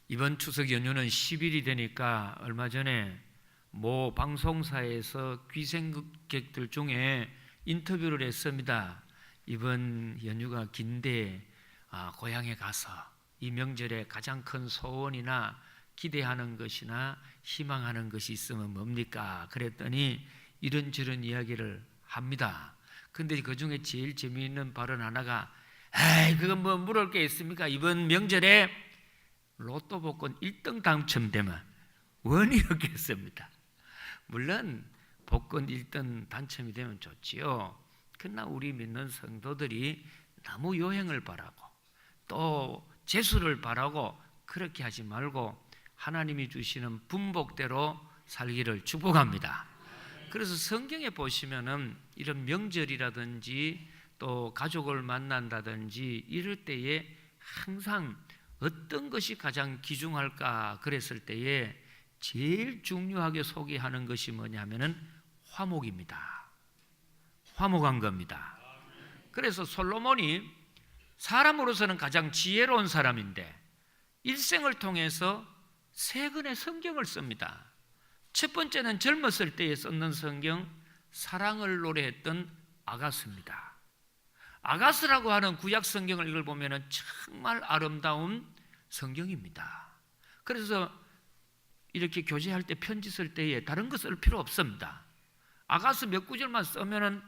이번 추석 연휴는 10일이 되니까 얼마 전에 모 방송사에서 귀생객들 중에 인터뷰를 했습니다. 이번 연휴가 긴데 고향에 가서 이 명절에 가장 큰 소원이나 기대하는 것이나 희망하는 것이 있으면 뭡니까? 그랬더니 이런저런 이야기를 합니다. 근데 그 중에 제일 재미있는 발언 하나가 그건 뭐 물을 게 있습니까? 이번 명절에 로또 복권 1등 당첨되면 원이었겠습니다. 물론 복권 1등 당첨이 되면 좋지요. 그러나 우리 믿는 성도들이 너무 요행을 바라고 또 재수를 바라고 그렇게 하지 말고 하나님이 주시는 분복대로 살기를 축복합니다. 그래서 성경에 보시면은 이런 명절이라든지 또 가족을 만난다든지 이럴 때에 항상 어떤 것이 가장 귀중할까 그랬을 때에 제일 중요하게 소개하는 것이 뭐냐면은 화목입니다. 화목한 겁니다. 그래서 솔로몬이 사람으로서는 가장 지혜로운 사람인데 일생을 통해서 세 권의 성경을 씁니다. 첫 번째는 젊었을 때에 썼는 성경 사랑을 노래했던 아가스입니다. 아가스라고 하는 구약 성경을 읽어보면 정말 아름다운 성경입니다. 그래서 이렇게 교제할 때 편지 쓸 때에 다른 거 쓸 필요 없습니다. 아가스 몇 구절만 쓰면은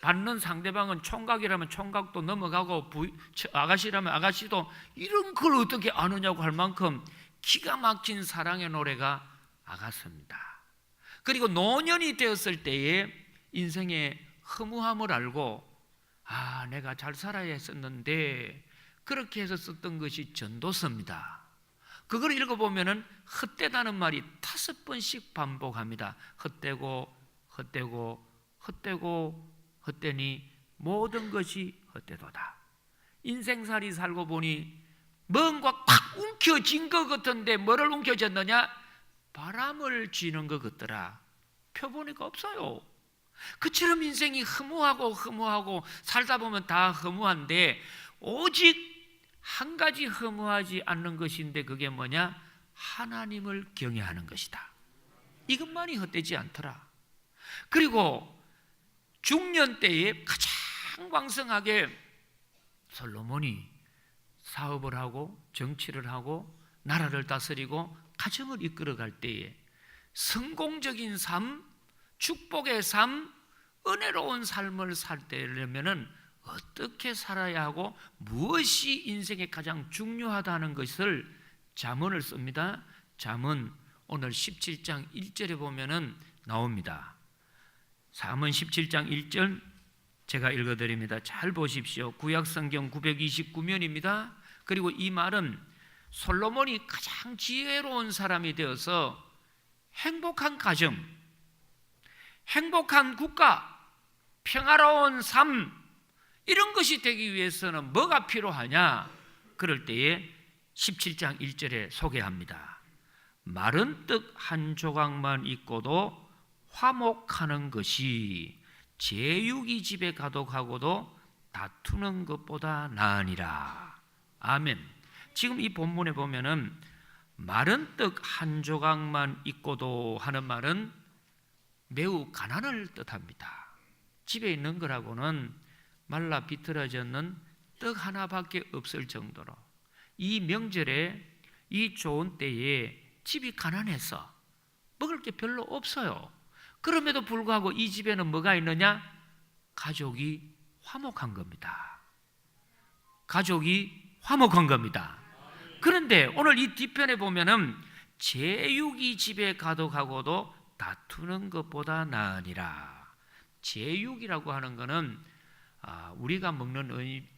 받는 상대방은 총각이라면 총각도 넘어가고 아가씨라면 아가씨도 이런 걸 어떻게 아느냐고 할 만큼 기가 막힌 사랑의 노래가 아가스입니다. 그리고 노년이 되었을 때에 인생의 허무함을 알고 내가 잘 살아야 했었는데 그렇게 해서 썼던 것이 전도서입니다. 그걸 읽어보면 헛되다는 말이 5번씩 반복합니다. 헛되고 헛되고 헛되고 헛되니 모든 것이 헛되도다. 인생살이 살고 보니 뭔가 팍 움켜진 것 같은데 뭐를 움켜졌느냐? 바람을 쥐는 것 같더라. 펴보니까 없어요. 그처럼 인생이 허무하고 살다 보면 다 허무한데 오직 한 가지 허무하지 않는 것인데 그게 뭐냐? 하나님을 경외하는 것이다. 이것만이 헛되지 않더라. 그리고 중년 때에 가장 왕성하게 솔로몬이 사업을 하고 정치를 하고 나라를 다스리고 가정을 이끌어갈 때에 성공적인 삶, 축복의 삶, 은혜로운 삶을 살려면은 어떻게 살아야 하고 무엇이 인생에 가장 중요하다는 것을 잠언을 씁니다. 잠언 오늘 17장 1절에 보면은 나옵니다. 잠언 17장 1절 제가 읽어드립니다. 잘 보십시오. 구약성경 929면입니다. 그리고 이 말은 솔로몬이 가장 지혜로운 사람이 되어서 행복한 가정, 행복한 국가, 평화로운 삶 이런 것이 되기 위해서는 뭐가 필요하냐? 그럴 때에 17장 1절에 소개합니다. 마른 떡 한 조각만 있고도 화목하는 것이 제육이 집에 가득하고도 다투는 것보다 나으니라. 아멘. 지금 이 본문에 보면은 마른 떡 한 조각만 있고도 하는 말은 매우 가난을 뜻합니다. 집에 있는 거라고는 말라 비틀어졌는 떡 하나밖에 없을 정도로 이 명절에 이 좋은 때에 집이 가난해서 먹을 게 별로 없어요. 그럼에도 불구하고 이 집에는 뭐가 있느냐? 가족이 화목한 겁니다. 가족이 화목한 겁니다. 그런데 오늘 이 뒤편에 보면은 제육이 집에 가득하고도 다투는 것보다 나으니라. 제육이라고 하는 것은 우리가 먹는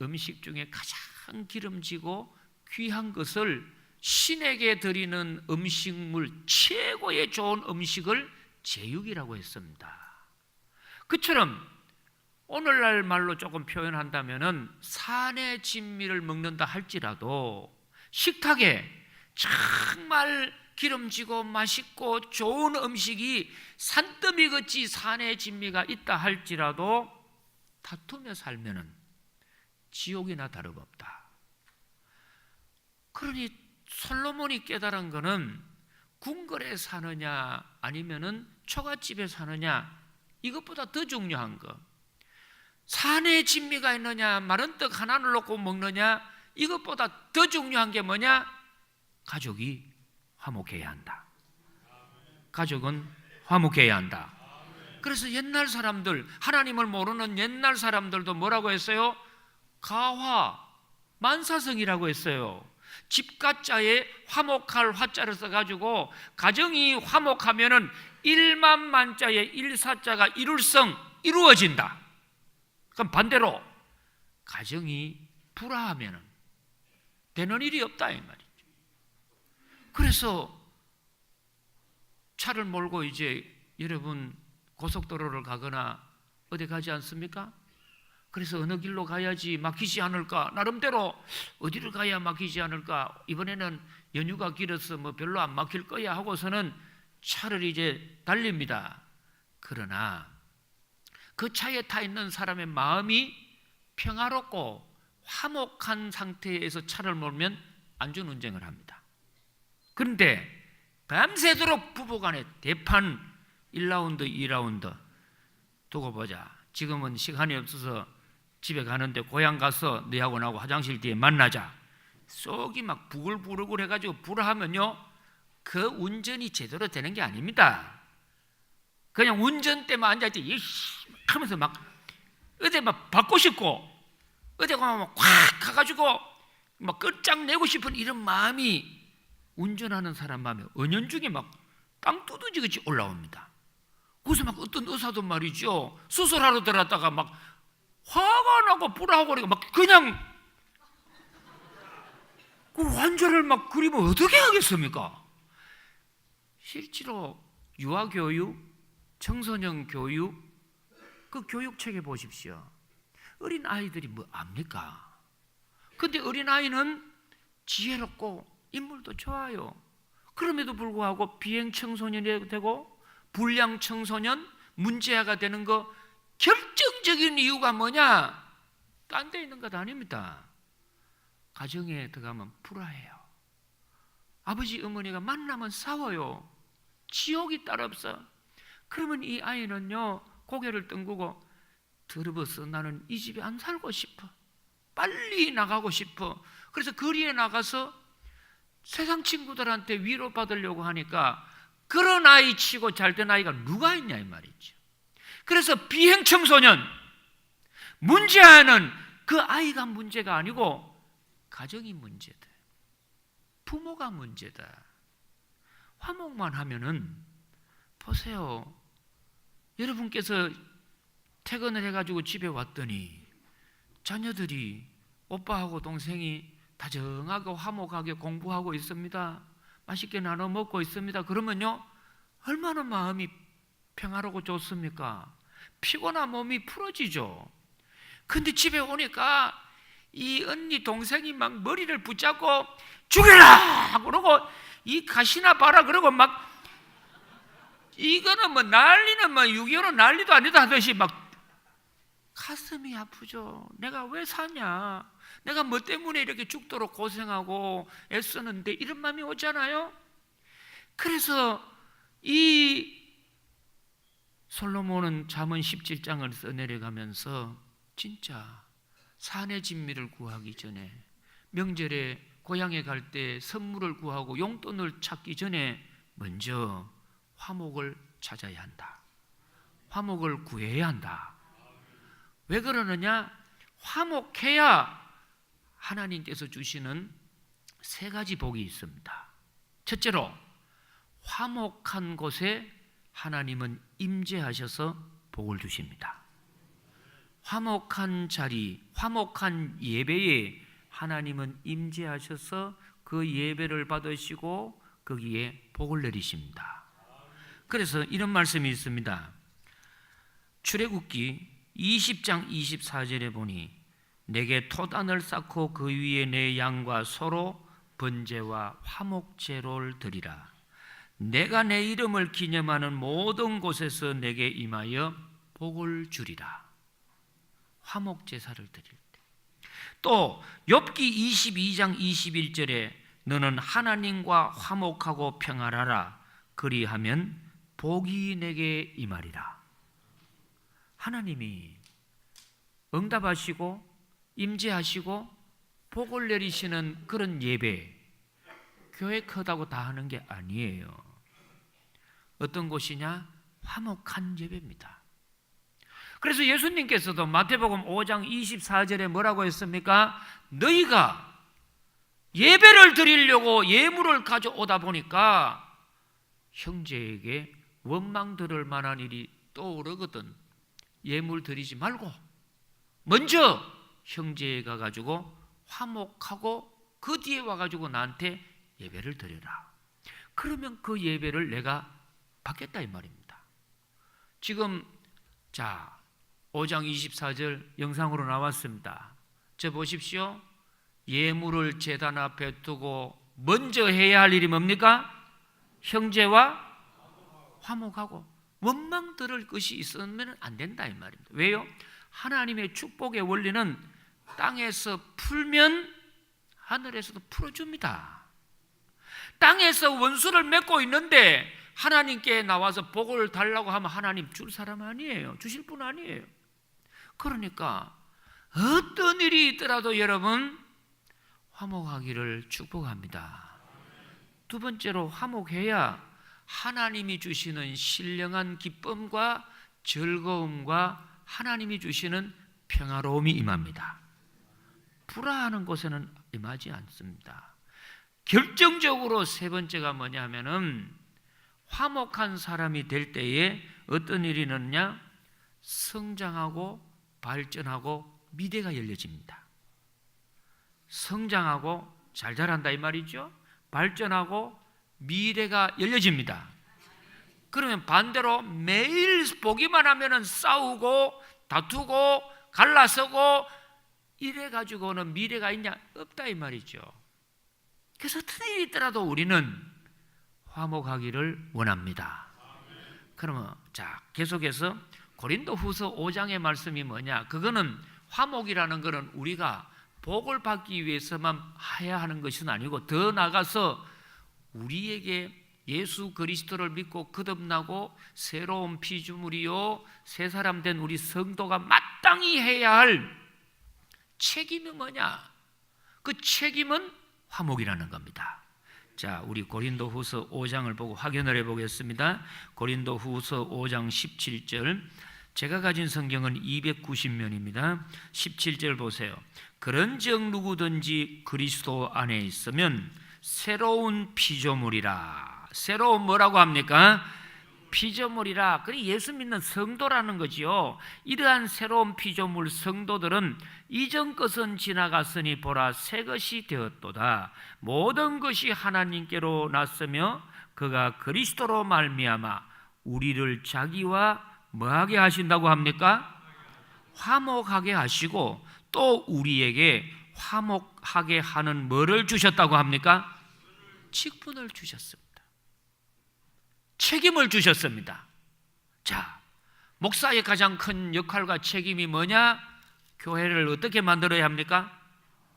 음식 중에 가장 기름지고 귀한 것을 신에게 드리는 음식물 최고의 좋은 음식을 제육이라고 했습니다. 그처럼 오늘날 말로 조금 표현한다면은 산의 진미를 먹는다 할지라도 식탁에 정말 기름지고 맛있고 좋은 음식이 산더미같이 산의 진미가 있다 할지라도 다투며 살면은 지옥이나 다름없다. 그러니 솔로몬이 깨달은 거는 궁궐에 사느냐 아니면은 초가집에 사느냐, 이것보다 더 중요한 거, 산에 진미가 있느냐 마른 떡 하나를 놓고 먹느냐, 이것보다 더 중요한 게 뭐냐? 가족이 화목해야 한다. 가족은 화목해야 한다. 그래서 옛날 사람들, 하나님을 모르는 옛날 사람들도 뭐라고 했어요? 가화 만사성이라고 했어요. 집가자에 화목할 화자를 써가지고 가정이 화목하면은 1만 만자에 일사자가 이룰성, 이루어진다. 그럼 반대로 가정이 불화하면은 되는 일이 없다 이 말이죠. 그래서 차를 몰고 이제 여러분 고속도로를 가거나 어디 가지 않습니까? 그래서 어느 길로 가야지 막히지 않을까, 나름대로 어디를 가야 막히지 않을까, 이번에는 연휴가 길어서 뭐 별로 안 막힐 거야 하고서는 차를 이제 달립니다. 그러나 그 차에 타 있는 사람의 마음이 평화롭고 화목한 상태에서 차를 몰면 안전운전을 합니다. 그런데 밤새도록 부부간에 대판 1라운드 2라운드 두고 보자, 지금은 시간이 없어서 집에 가는데 고향 가서 너하고 나하고 화장실 뒤에 만나자, 속이 막 부글부글 해가지고 불화하면요, 그 운전이 제대로 되는 게 아닙니다. 그냥 운전대만 앉아있지 이씨 하면서 막 어디 막 받고 싶고 어디 가면 꽉 가가지고 막 끝장내고 싶은 이런 마음이 운전하는 사람 마음에 은연중에 막 땅두더지같이 올라옵니다. 그래서 막 어떤 의사도 말이죠, 수술하러 들어갔다가 막 화가 나고 불화하고 그러니까 막 그냥 그 환자를 막 그리면 어떻게 하겠습니까? 실제로 유아교육, 청소년 교육, 그 교육책에 보십시오. 어린 아이들이 뭐 압니까? 근데 어린 아이는 지혜롭고 인물도 좋아요. 그럼에도 불구하고 비행 청소년이 되고 불량 청소년, 문제아가 되는 거 결정적인 이유가 뭐냐? 딴 데 있는 것 아닙니다. 가정에 들어가면 불화해요. 아버지 어머니가 만나면 싸워요. 지옥이 따로 없어. 그러면 이 아이는요, 고개를 뜬구고 더러워서 나는 이 집에 안 살고 싶어, 빨리 나가고 싶어. 그래서 거리에 나가서 세상 친구들한테 위로받으려고 하니까 그런 아이 치고 잘된 아이가 누가 있냐 이 말이죠. 그래서 비행 청소년, 문제아는 그 아이가 문제가 아니고 가정이 문제다, 부모가 문제다. 화목만 하면은 보세요, 여러분께서 퇴근을 해가지고 집에 왔더니 자녀들이, 오빠하고 동생이 다정하고 화목하게 공부하고 있습니다. 맛있게 나눠 먹고 있습니다. 그러면요, 얼마나 마음이 평화롭고 좋습니까? 피곤한 몸이 풀어지죠. 근데 집에 오니까 이 언니 동생이 막 머리를 붙잡고 죽여라 그러고 이 가시나 봐라 그러고 막, 이거는 뭐 난리는 뭐 6.25는 난리도 아니다 하듯이 막 가슴이 아프죠. 내가 왜 사냐, 내가 뭐 때문에 이렇게 죽도록 고생하고 애쓰는데, 이런 마음이 오잖아요. 그래서 이 솔로몬은 잠언 17장을 써내려가면서 진짜 산의 진미를 구하기 전에, 명절에 고향에 갈 때 선물을 구하고 용돈을 찾기 전에 먼저 화목을 찾아야 한다. 화목을 구해야 한다. 왜 그러느냐? 화목해야 하나님께서 주시는 3가지 복이 있습니다. 첫째로, 화목한 곳에 하나님은 임재하셔서 복을 주십니다. 화목한 자리, 화목한 예배에 하나님은 임재하셔서 그 예배를 받으시고 거기에 복을 내리십니다. 그래서 이런 말씀이 있습니다. 출애굽기 20장 24절에 보니 내게 톳안을 쌓고 그 위에 내 양과 서로 번제와 화목제를 드리라. 내가 내 이름을 기념하는 모든 곳에서 내게 임하여 복을 주리라. 화목제사를 드릴 때. 또 욥기 22장 21절에 너는 하나님과 화목하고 평안하라. 그리하면 복이 내게 임하리라. 하나님이 응답하시고 임재하시고 복을 내리시는 그런 예배, 교회 크다고 다 하는 게 아니에요. 어떤 곳이냐? 화목한 예배입니다. 그래서 예수님께서도 마태복음 5장 24절에 뭐라고 했습니까? 너희가 예배를 드리려고 예물을 가져오다 보니까 형제에게 원망 들을 만한 일이 떠오르거든. 예물 드리지 말고 먼저 형제에 가가지고 화목하고 그 뒤에 와가지고 나한테 예배를 드려라. 그러면 그 예배를 내가 받겠다 이 말입니다. 지금 5장 24절 영상으로 나왔습니다. 저 보십시오. 예물을 제단 앞에 두고 먼저 해야 할 일이 뭡니까? 형제와 화목하고 원망 들을 것이 있으면 안 된다 이 말입니다. 왜요? 하나님의 축복의 원리는 땅에서 풀면 하늘에서도 풀어줍니다. 땅에서 원수를 맺고 있는데 하나님께 나와서 복을 달라고 하면 하나님 줄 사람 아니에요. 주실 분 아니에요. 그러니까 어떤 일이 있더라도 여러분 화목하기를 축복합니다. 두 번째로 화목해야 하나님이 주시는 신령한 기쁨과 즐거움과 하나님이 주시는 평화로움이 임합니다. 불화하는 곳에는 임하지 않습니다. 결정적으로 세 번째가 뭐냐면은 화목한 사람이 될 때에 어떤 일이 있느냐? 성장하고 발전하고 미래가 열려집니다. 성장하고 잘 자란다 이 말이죠. 발전하고 미래가 열려집니다. 그러면 반대로 매일 보기만 하면은 싸우고 다투고 갈라서고 이래 가지고는 미래가 있냐? 없다 이 말이죠. 그래서 어떤 일이 있더라도 우리는 화목하기를 원합니다. 그러면 계속해서 고린도후서 5장의 말씀이 뭐냐? 그거는 화목이라는 것은 우리가 복을 받기 위해서만 해야 하는 것은 아니고 더 나아가서 우리에게 예수 그리스도를 믿고 거듭나고 새로운 피조물이요 새 사람 된 우리 성도가 마땅히 해야 할 책임이 뭐냐? 그 책임은 화목이라는 겁니다. 우리 고린도후서 5장을 보고 확인을 해보겠습니다. 고린도후서 5장 17절, 제가 가진 성경은 290면입니다. 17절 보세요. 그런즉 누구든지 그리스도 안에 있으면 새로운 피조물이라. 새로운 뭐라고 합니까? 피조물이라. 그게 예수 믿는 성도라는 거지요. 이러한 새로운 피조물 성도들은 이전 것은 지나갔으니 보라 새 것이 되었도다. 모든 것이 하나님께로 났으며 그가 그리스도로 말미암아 우리를 자기와 뭐하게 하신다고 합니까? 화목하게 하시고 또 우리에게 화목하게 하는 뭐를 주셨다고 합니까? 직분을 주셨습니다. 책임을 주셨습니다. 목사의 가장 큰 역할과 책임이 뭐냐? 교회를 어떻게 만들어야 합니까?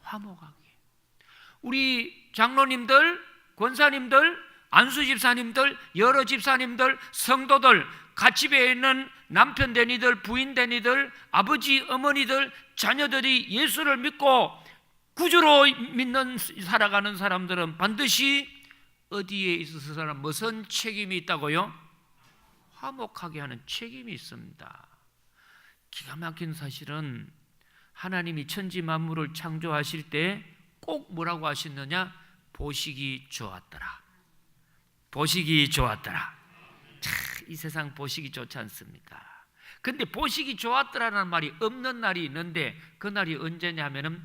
화목하게. 우리 장로님들, 권사님들, 안수 집사님들, 여러 집사님들, 성도들, 갓집에 있는 남편 되니들, 부인 되니들, 아버지, 어머니들, 자녀들이 예수를 믿고 구주로 살아가는 사람들은 반드시 어디에 있어서 사람 무슨 책임이 있다고요? 화목하게 하는 책임이 있습니다. 기가 막힌 사실은 하나님이 천지 만물을 창조하실 때 꼭 뭐라고 하셨느냐? 보시기 좋았더라. 보시기 좋았더라. 이 세상 보시기 좋지 않습니까? 근데 보시기 좋았더라는 말이 없는 날이 있는데 그 날이 언제냐 하면은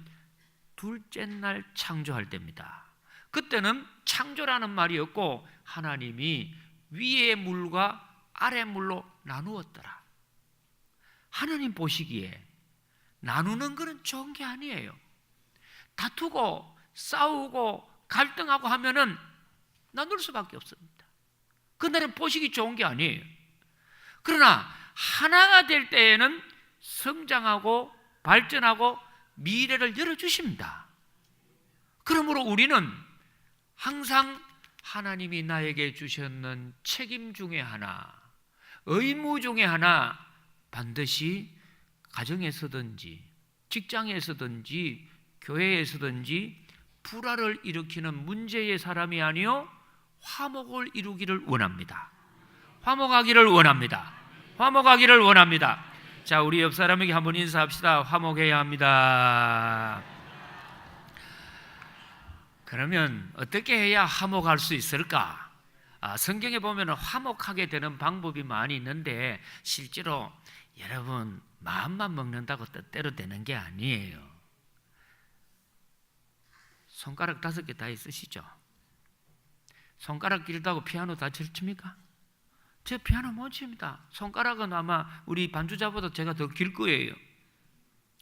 둘째 날 창조할 때입니다. 그때는 창조라는 말이 없고 하나님이 위의 물과 아래 물로 나누었더라. 하나님 보시기에 나누는 것은 좋은 게 아니에요. 다투고 싸우고 갈등하고 하면은 나눌 수밖에 없습니다. 그날은 보시기 좋은 게 아니에요. 그러나 하나가 될 때에는 성장하고 발전하고 미래를 열어주십니다. 그러므로 우리는 항상 하나님이 나에게 주셨는 책임 중에 하나, 의무 중에 하나 반드시 가정에서든지 직장에서든지 교회에서든지 불화를 일으키는 문제의 사람이 아니요 화목을 이루기를 원합니다. 화목하기를 원합니다. 화목하기를 원합니다. 자, 우리 옆 사람에게 한번 인사합시다. 화목해야 합니다. 그러면 어떻게 해야 화목할 수 있을까? 성경에 보면 화목하게 되는 방법이 많이 있는데 실제로 여러분 마음만 먹는다고 뜻대로 되는 게 아니에요. 손가락 5개 다 있으시죠? 손가락 길다고 피아노 다 잘 칩니까? 저 피아노 못 칩니다. 손가락은 아마 우리 반주자보다 제가 더 길 거예요.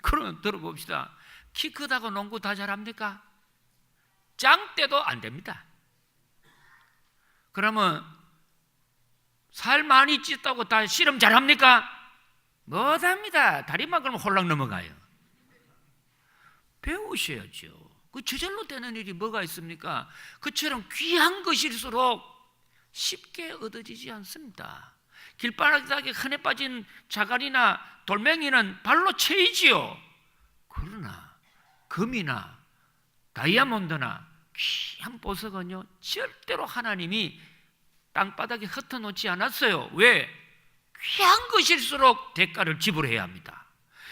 그러면 들어봅시다. 키 크다고 농구 다 잘합니까? 짱때도 안 됩니다. 그러면 살 많이 찢다고 다 씨름 잘합니까? 못합니다. 다리만 그러면 홀랑 넘어가요. 배우셔야죠. 그 저절로 되는 일이 뭐가 있습니까? 그처럼 귀한 것일수록 쉽게 얻어지지 않습니다. 길바닥에 흔해 빠진 자갈이나 돌멩이는 발로 채이지요. 그러나 금이나 다이아몬드나 귀한 보석은요 절대로 하나님이 땅바닥에 흩어놓지 않았어요. 왜? 귀한 것일수록 대가를 지불해야 합니다.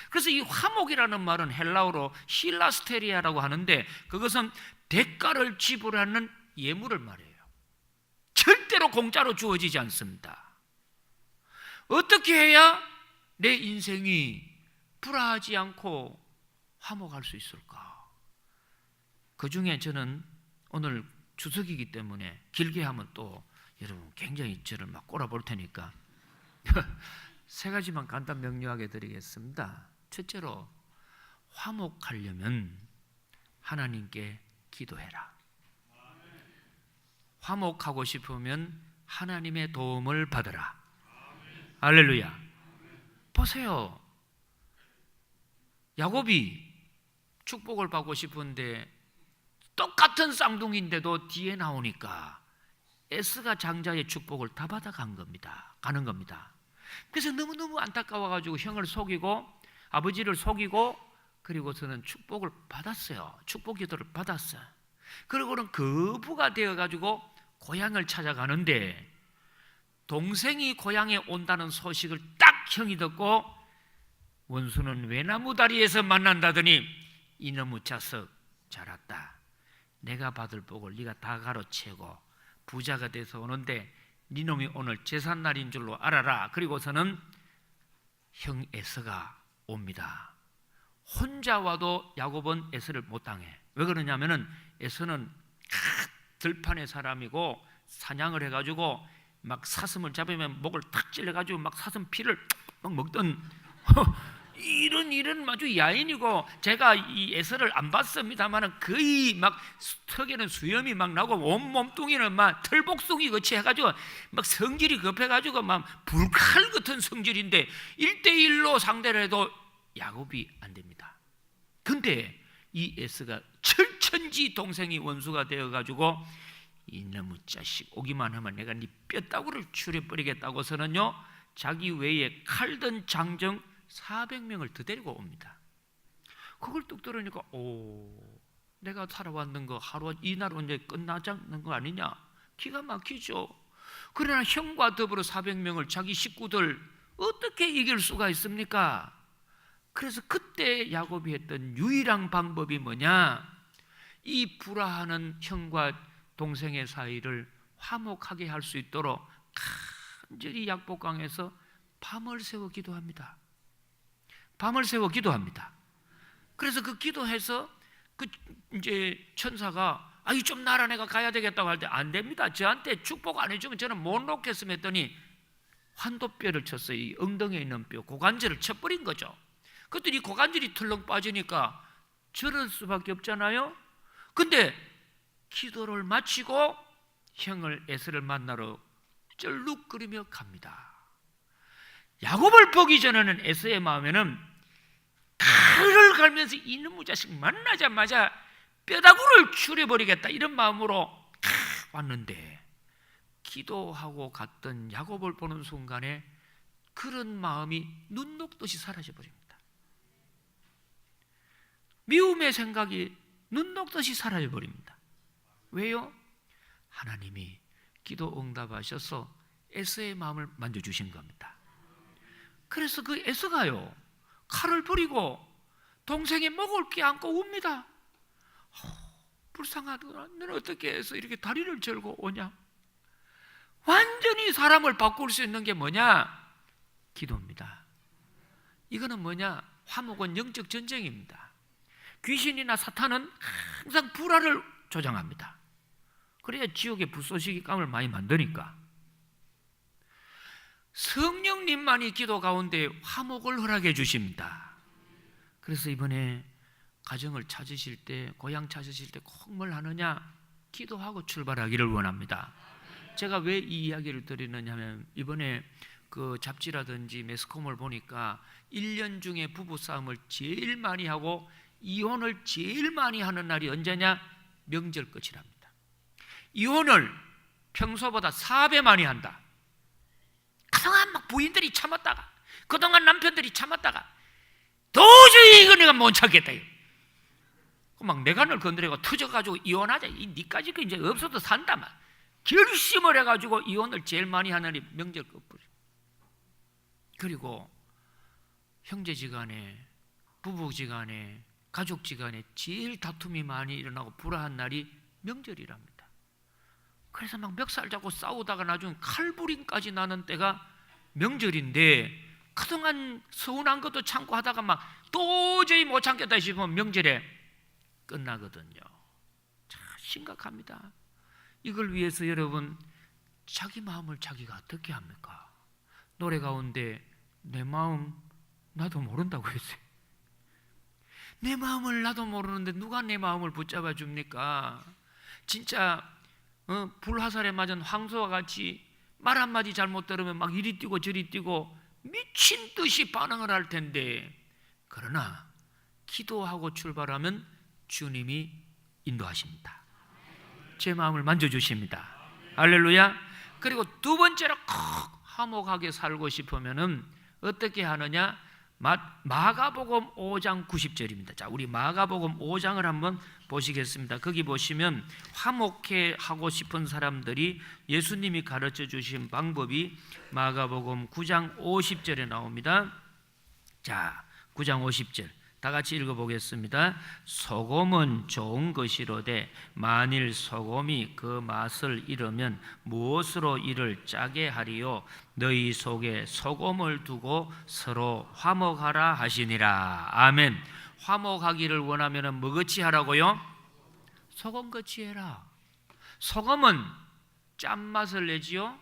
그래서 이 화목이라는 말은 헬라어로 힐라스테리아라고 하는데 그것은 대가를 지불하는 예물을 말해요. 절대로 공짜로 주어지지 않습니다. 어떻게 해야 내 인생이 불화하지 않고 화목할 수 있을까? 그 중에 저는 오늘 주석이기 때문에 길게 하면 또 여러분 굉장히 저를 막 꼬라볼 테니까 3가지만 간단 명료하게 드리겠습니다. 첫째로 화목하려면 하나님께 기도해라. 화목하고 싶으면 하나님의 도움을 받으라. 할렐루야. 보세요. 야곱이 축복을 받고 싶은데 똑같은 쌍둥이인데도 뒤에 나오니까 에스가 장자의 축복을 다 받아간 겁니다. 가는 겁니다. 그래서 너무너무 안타까워가지고 형을 속이고 아버지를 속이고 그리고서는 축복을 받았어요. 축복 기도를 받았어요. 그리고는 거부가 되어가지고 고향을 찾아가는데 동생이 고향에 온다는 소식을 딱 형이 듣고 원수는 외나무 다리에서 만난다더니 이놈의 자석 잘 왔다. 내가 받을 복을 네가 다 가로채고 부자가 돼서 오는데 네 놈이 오늘 제삿날인 줄로 알아라. 그리고서는 형 에서가 옵니다. 혼자 와도 야곱은 에서를 못 당해. 왜 그러냐면은 에서는 들판의 사람이고 사냥을 해가지고 막 사슴을 잡으면 목을 탁 찔러가지고 막 사슴 피를 막 먹던 이런 아주 야인이고 제가 이 에서를 안 봤습니다만은 거의 막 턱에는 수염이 막 나고 온 몸뚱이는 막 털복숭이 같이 해가지고 막 성질이 급해가지고 막 불칼 같은 성질인데 1대1로 상대를 해도 야곱이 안 됩니다. 근데 이 에서가 철천지 동생이 원수가 되어가지고 이놈의 자식 오기만 하면 내가 네 뼈다구를 추려버리겠다고서는요 자기 외에 칼든 장정 400명을 더 데리고 옵니다. 그걸 뚝 들으니까 내가 살아왔는 거 하루 이날 언제 끝나자는 거 아니냐? 기가 막히죠. 그러나 형과 더불어 400명을 자기 식구들 어떻게 이길 수가 있습니까? 그래서 그때 야곱이 했던 유일한 방법이 뭐냐? 이 불화하는 형과 동생의 사이를 화목하게 할 수 있도록 간절히 약복강에서 밤을 새워 기도합니다. 밤을 새워 기도합니다. 그래서 그 기도해서 그 이제 천사가 좀 나라 내가 가야 되겠다고 할 때 안 됩니다. 저한테 축복 안 해주면 저는 못 놓겠음 했더니 환도뼈를 쳤어요. 이 엉덩이에 있는 뼈 고관절을 쳐버린 거죠. 그랬더니 고관절이 털렁 빠지니까 저럴 수밖에 없잖아요. 근데 기도를 마치고 형을 에서를 만나러 쩔룩거리며 갑니다. 야곱을 보기 전에는 에서의 마음에는 칼을 갈면서 이놈의 자식 만나자마자 뼈다구를 추려버리겠다 이런 마음으로 왔는데 기도하고 갔던 야곱을 보는 순간에 그런 마음이 눈 녹듯이 사라져 버립니다. 미움의 생각이 눈 녹듯이 사라져 버립니다. 왜요? 하나님이 기도 응답하셔서 에서의 마음을 만져주신 겁니다. 그래서 그 에서가요, 칼을 버리고 동생의 목을 껴안고 웁니다. 불쌍하더라. 너는 어떻게 해서 이렇게 다리를 절고 오냐? 완전히 사람을 바꿀 수 있는 게 뭐냐? 기도입니다. 이거는 뭐냐? 화목은 영적 전쟁입니다. 귀신이나 사탄은 항상 불화를 조장합니다. 그래야 지옥의 불쏘시개 감을 많이 만드니까. 성령님만이 기도 가운데 화목을 허락해 주십니다. 그래서 이번에 가정을 찾으실 때, 고향 찾으실 때 꼭 뭘 하느냐? 기도하고 출발하기를 원합니다. 제가 왜 이 이야기를 드리느냐 하면, 이번에 그 잡지라든지 매스컴을 보니까 1년 중에 부부싸움을 제일 많이 하고 이혼을 제일 많이 하는 날이 언제냐? 명절 끝이랍니다. 이혼을 평소보다 4배 많이 한다. 그동안 막 부인들이 참았다가, 그동안 남편들이 참았다가 도저히 이거 내가 못 참겠다. 막 내간을 건드리고 터져가지고 이혼하자. 니까지 이제 없어도 산다만 결심을 해가지고 이혼을 제일 많이 하는 날이 명절 끝불이. 그리고 형제지간에, 부부지간에, 가족지간에 제일 다툼이 많이 일어나고 불화한 날이 명절이랍니다. 그래서 막 멱살 잡고 싸우다가 나중에 칼부림까지 나는 때가 명절인데, 그동안 서운한 것도 참고 하다가 막 도저히 못 참겠다 싶으면 명절에 끝나거든요. 참 심각합니다. 이걸 위해서 여러분, 자기 마음을 자기가 어떻게 합니까? 노래 가운데 내 마음 나도 모른다고 했어요. 내 마음을 나도 모르는데 누가 내 마음을 붙잡아 줍니까? 진짜 불화살에 맞은 황소와 같이 말 한마디 잘못 들으면 막 이리 뛰고 저리 뛰고 미친 듯이 반응을 할 텐데, 그러나 기도하고 출발하면 주님이 인도하십니다. 제 마음을 만져주십니다. 할렐루야. 그리고 두 번째로 꼭 화목하게 살고 싶으면은 어떻게 하느냐? 마가복음 5장 90절입니다. 자, 우리 마가복음 5장을 한번 보시겠습니다. 거기 보시면 화목해 하고 싶은 사람들이 예수님이 가르쳐 주신 방법이 마가복음 9장 50절에 나옵니다. 자, 9장 50절 다 같이 읽어보겠습니다. 소금은 좋은 것이로되 만일 소금이 그 맛을 잃으면 무엇으로 이를 짜게 하리요? 너희 속에 소금을 두고 서로 화목하라 하시니라. 아멘. 화목하기를 원하면 뭐같이 하라고요? 소금같이 해라. 소금은 짠맛을 내지요,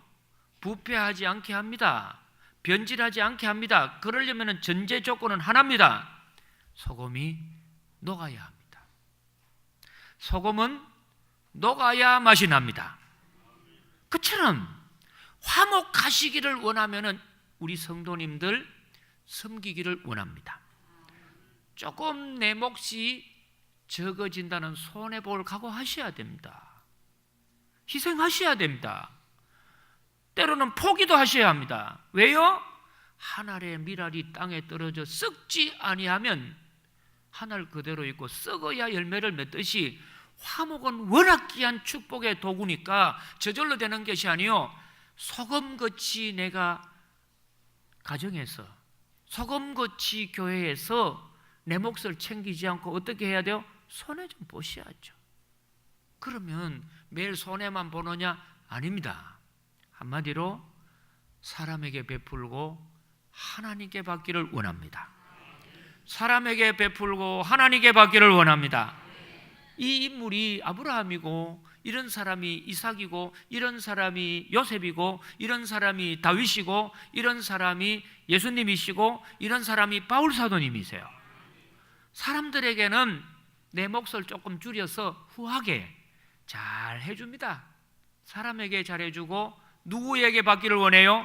부패하지 않게 합니다. 변질하지 않게 합니다. 그러려면 전제 조건은 하나입니다. 소금이 녹아야 합니다. 소금은 녹아야 맛이 납니다. 그처럼 화목하시기를 원하면 우리 성도님들 섬기기를 원합니다. 조금 내 몫이 적어진다는 손해볼 각오하셔야 됩니다. 희생하셔야 됩니다. 때로는 포기도 하셔야 합니다. 왜요? 한 알의 밀알이 땅에 떨어져 썩지 아니하면 한 알 그대로 있고 썩어야 열매를 맺듯이 화목은 워낙 귀한 축복의 도구니까 저절로 되는 것이 아니요, 소금같이 내가 가정에서, 소금같이 교회에서 내 몫을 챙기지 않고 어떻게 해야 돼요? 손해 좀 보셔야죠. 그러면 매일 손해만 보느냐? 아닙니다. 한마디로 사람에게 베풀고 하나님께 받기를 원합니다. 사람에게 베풀고 하나님께 받기를 원합니다. 이 인물이 아브라함이고, 이런 사람이 이삭이고, 이런 사람이 요셉이고, 이런 사람이 다윗이고, 이런 사람이 예수님이시고, 이런 사람이 바울 사도님이세요. 사람들에게는 내 몫을 조금 줄여서 후하게 잘 해줍니다. 사람에게 잘해주고 누구에게 받기를 원해요?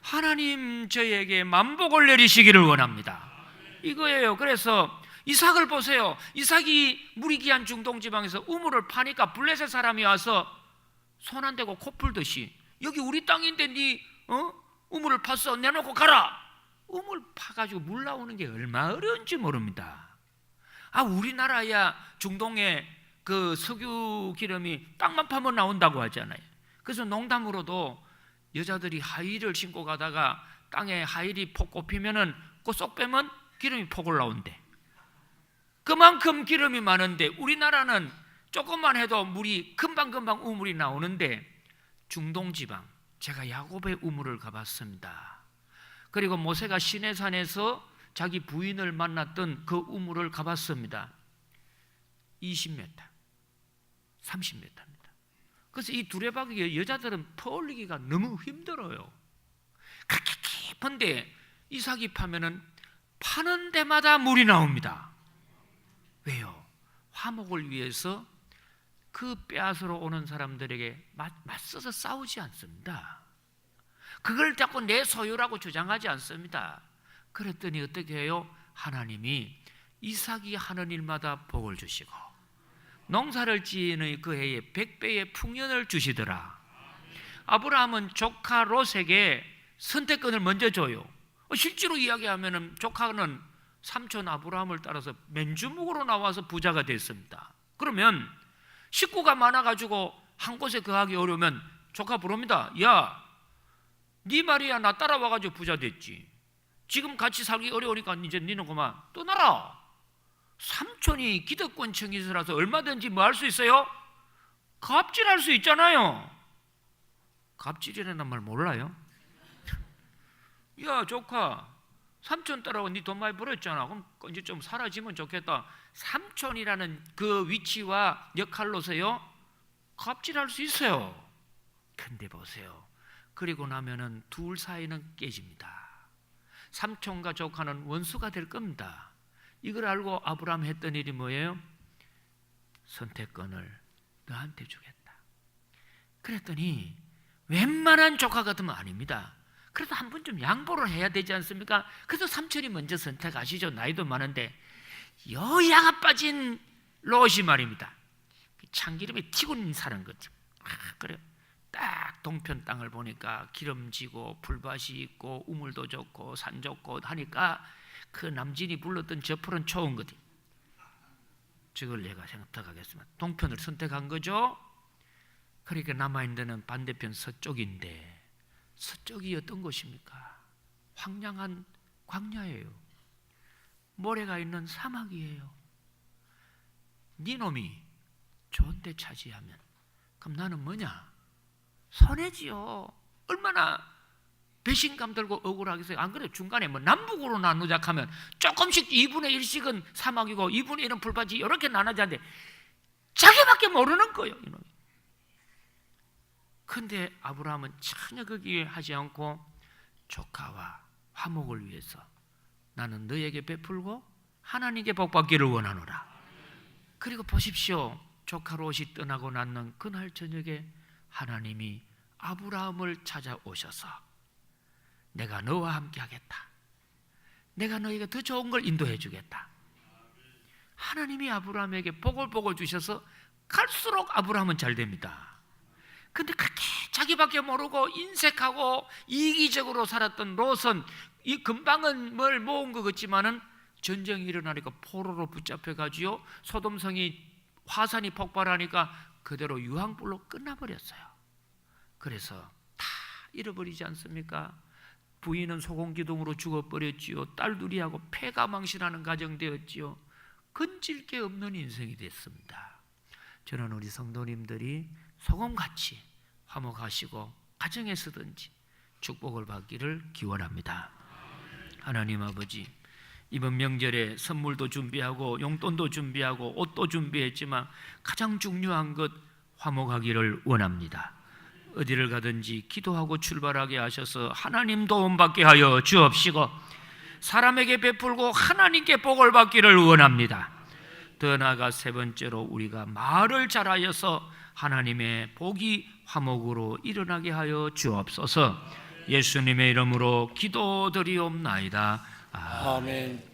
하나님 저에게 만복을 내리시기를 원합니다. 이거예요. 그래서 이삭을 보세요. 이삭이 무리기한 중동지방에서 우물을 파니까 블레셋 사람이 와서 손 안 대고 코 풀듯이 여기 우리 땅인데 네 우물을 파서 내놓고 가라. 우물 파가지고 물 나오는 게 얼마나 어려운지 모릅니다. 우리나라야 중동에 그 석유 기름이 땅만 파면 나온다고 하잖아요. 그래서 농담으로도 여자들이 하이힐을 신고 가다가 땅에 하이힐이 폭 꼽히면은 그 쏙 빼면 기름이 폭 올라온대. 그만큼 기름이 많은데 우리나라는 조금만 해도 물이 금방금방 우물이 나오는데 중동 지방, 제가 야곱의 우물을 가봤습니다. 그리고 모세가 시내산에서 자기 부인을 만났던 그 우물을 가봤습니다. 20m, 30m입니다. 그래서 이 두레박이 여자들은 퍼올리기가 너무 힘들어요. 그렇게 깊은데 이삭이 파면은 파는 데마다 물이 나옵니다. 왜요? 화목을 위해서 그 빼앗으러 오는 사람들에게 맞서서 싸우지 않습니다. 그걸 자꾸 내 소유라고 주장하지 않습니다. 그랬더니 어떻게 해요? 하나님이 이삭이 하는 일마다 복을 주시고 농사를 지는 그 해에 100배의 풍년을 주시더라. 아브라함은 조카 롯에게 선택권을 먼저 줘요. 실제로 이야기하면 조카는 삼촌 아브라함을 따라서 맨주먹으로 나와서 부자가 됐습니다. 그러면 식구가 많아가지고 한 곳에 거하기 어려우면 조카 부릅니다. 야, 네 말이야. 나 따라와가지고 부자 됐지. 지금 같이 살기 어려우니까 이제 니는 그만 떠나라. 삼촌이 기득권 청이서라서 얼마든지 뭐 할 수 있어요? 갑질할 수 있잖아요. 갑질이라는 말 몰라요? 야, 조카, 삼촌 따라와. 네 돈 많이 벌었잖아. 그럼 이제 좀 사라지면 좋겠다. 삼촌이라는 그 위치와 역할로서요 갑질할 수 있어요. 근데 보세요, 그리고 나면은 둘 사이는 깨집니다. 삼촌과 조카는 원수가 될 겁니다. 이걸 알고 아브라함 했던 일이 뭐예요? 선택권을 너한테 주겠다. 그랬더니 웬만한 조카 같으면 아닙니다. 그래도 한 번 좀 양보를 해야 되지 않습니까? 그래서 삼촌이 먼저 선택하시죠. 나이도 많은데 여야가 빠진 롯이 말입니다. 참기름에 튀군 사는 거죠. 그래요. 딱 동편 땅을 보니까 기름지고 불밭이 있고 우물도 좋고 산 좋고 하니까 그 남진이 불렀던 저 푸른 초원 거지. 저걸 내가 선택하겠습니다. 동편을 선택한 거죠. 그러니까 남아있는 데는 반대편 서쪽인데 서쪽이 어떤 곳입니까? 황량한 광야예요. 모래가 있는 사막이에요. 네 놈이 좋은 데 차지하면 그럼 나는 뭐냐? 손해지요. 얼마나 배신감 들고 억울하겠어요. 안 그래요? 중간에 뭐 남북으로 나누자 하면 조금씩 2분의 1씩은 사막이고 2분의 1은 풀밭이 이렇게 나눠자는데 자기밖에 모르는 거예요, 이놈이. 근데 아브라함은 전혀 거기에 하지 않고 조카와 화목을 위해서 나는 너에게 베풀고 하나님께 복받기를 원하노라. 그리고 보십시오. 조카 롯이 떠나고 났는 그날 저녁에 하나님이 아브라함을 찾아오셔서 내가 너와 함께 하겠다. 내가 너에게 더 좋은 걸 인도해 주겠다. 하나님이 아브라함에게 복을 주셔서 갈수록 아브라함은 잘 됩니다. 근데 그렇게 자기밖에 모르고 인색하고 이기적으로 살았던 롯은 이 금방은 뭘 모은 것 같지만은 전쟁이 일어나니까 포로로 붙잡혀가지고 소돔성이 화산이 폭발하니까 그대로 유황불로 끝나버렸어요. 그래서 다 잃어버리지 않습니까? 부인은 소공기둥으로 죽어버렸지요. 딸 둘이하고 폐가망신하는 가정 되었지요. 건질 게 없는 인생이 됐습니다. 저는 우리 성도님들이 소금같이 화목하시고 가정에서든지 축복을 받기를 기원합니다. 하나님 아버지, 이번 명절에 선물도 준비하고 용돈도 준비하고 옷도 준비했지만 가장 중요한 것 화목하기를 원합니다. 어디를 가든지 기도하고 출발하게 하셔서 하나님 도움 받게 하여 주옵시고 사람에게 베풀고 하나님께 복을 받기를 원합니다. 더 나아가 세 번째로 우리가 말을 잘하여서 하나님의 복이 화목으로 일어나게 하여 주옵소서. 예수님의 이름으로 기도드리옵나이다. 아멘.